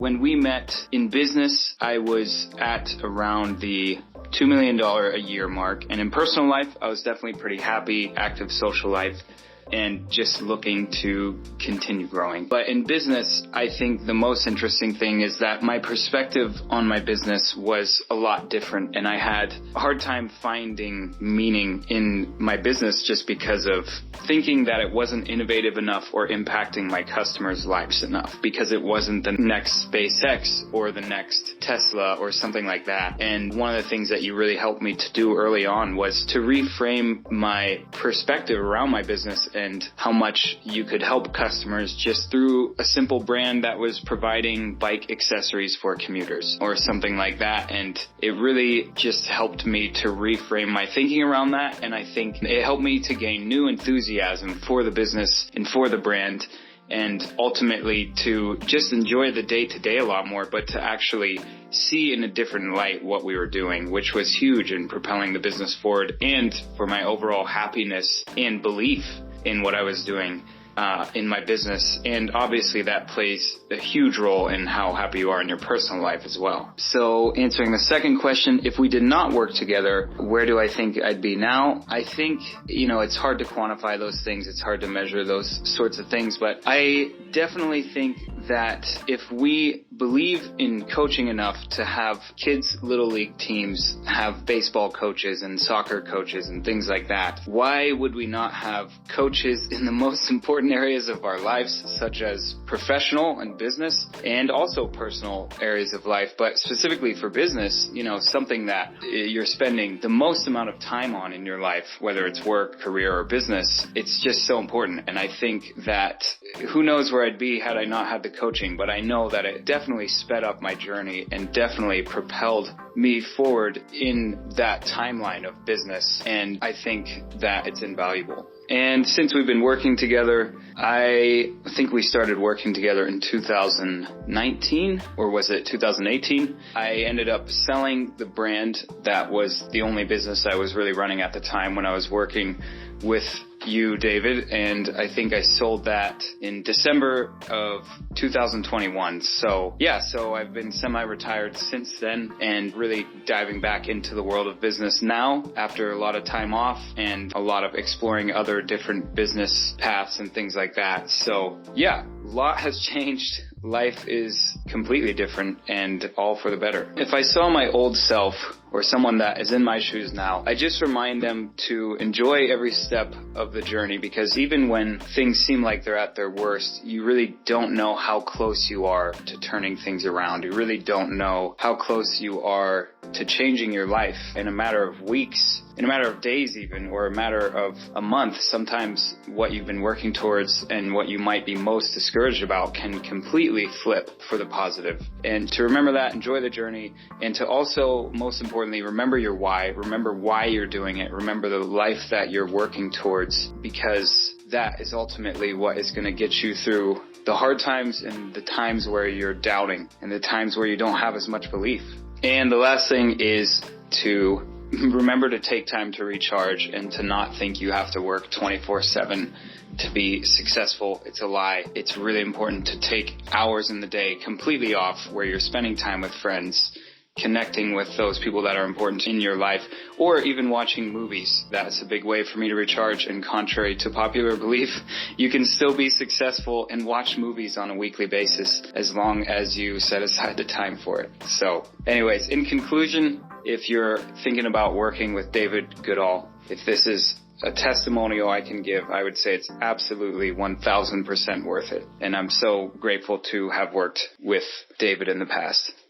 when we met in business, I was at around the $2 million a year mark. And in personal life, I was definitely pretty happy, active social life, and just looking to continue growing. But in business, I think the most interesting thing is that my perspective on my business was a lot different, and I had a hard time finding meaning in my business just because of thinking that it wasn't innovative enough or impacting my customers' lives enough, because it wasn't the next SpaceX or the next Tesla or something like that. And one of the things that you really helped me to do early on was to reframe my perspective around my business and how much you could help customers just through a simple brand that was providing bike accessories for commuters or something like that. And it really just helped me to reframe my thinking around that. And I think it helped me to gain new enthusiasm for the business and for the brand, and ultimately to just enjoy the day-to-day a lot more, but to actually see in a different light what we were doing, which was huge in propelling the business forward and for my overall happiness and belief in what I was doing in my business. And obviously that plays a huge role in how happy you are in your personal life as well. So answering the second question, if we did not work together, where do I think I'd be now? I think, it's hard to quantify those things. It's hard to measure those sorts of things, but I definitely think that if we believe in coaching enough to have kids' little league teams have baseball coaches and soccer coaches and things like that, why would we not have coaches in the most important areas of our lives, such as professional and business, and also personal areas of life, but specifically for business, something that you're spending the most amount of time on in your life, whether it's work, career, or business. It's just so important. And I think that who knows where I'd be had I not had the coaching, but I know that it definitely sped up my journey and definitely propelled me forward in that timeline of business. And I think that it's invaluable. And since we've been working together, I think we started working together in 2019, or was it 2018? I ended up selling the brand that was the only business I was really running at the time when I was working with you, David, and I think I sold that in December of 2021. So I've been semi-retired since then and really diving back into the world of business now after a lot of time off and a lot of exploring other different business paths and things like that. So a lot has changed. Life is completely different and all for the better. If I saw my old self or someone that is in my shoes now, I just remind them to enjoy every step of the journey, because even when things seem like they're at their worst, you really don't know how close you are to turning things around. You really don't know how close you are to changing your life in a matter of weeks, in a matter of days even, or a matter of a month. Sometimes what you've been working towards and what you might be most discouraged about can completely flip for the positive. And to remember that, enjoy the journey, and to also, most importantly, remember your why. Remember why you're doing it. Remember the life that you're working towards, because that is ultimately what is going to get you through the hard times and the times where you're doubting and the times where you don't have as much belief. And the last thing is to remember to take time to recharge and to not think you have to work 24/7 to be successful. It's a lie. It's really important to take hours in the day completely off, where you're spending time with friends, connecting with those people that are important in your life, or even watching movies. That's a big way for me to recharge, and contrary to popular belief, you can still be successful and watch movies on a weekly basis as long as you set aside the time for it. So anyways, in conclusion, if you're thinking about working with David Goodall, if this is a testimonial I can give, I would say it's absolutely 1000% worth it. And I'm so grateful to have worked with David in the past.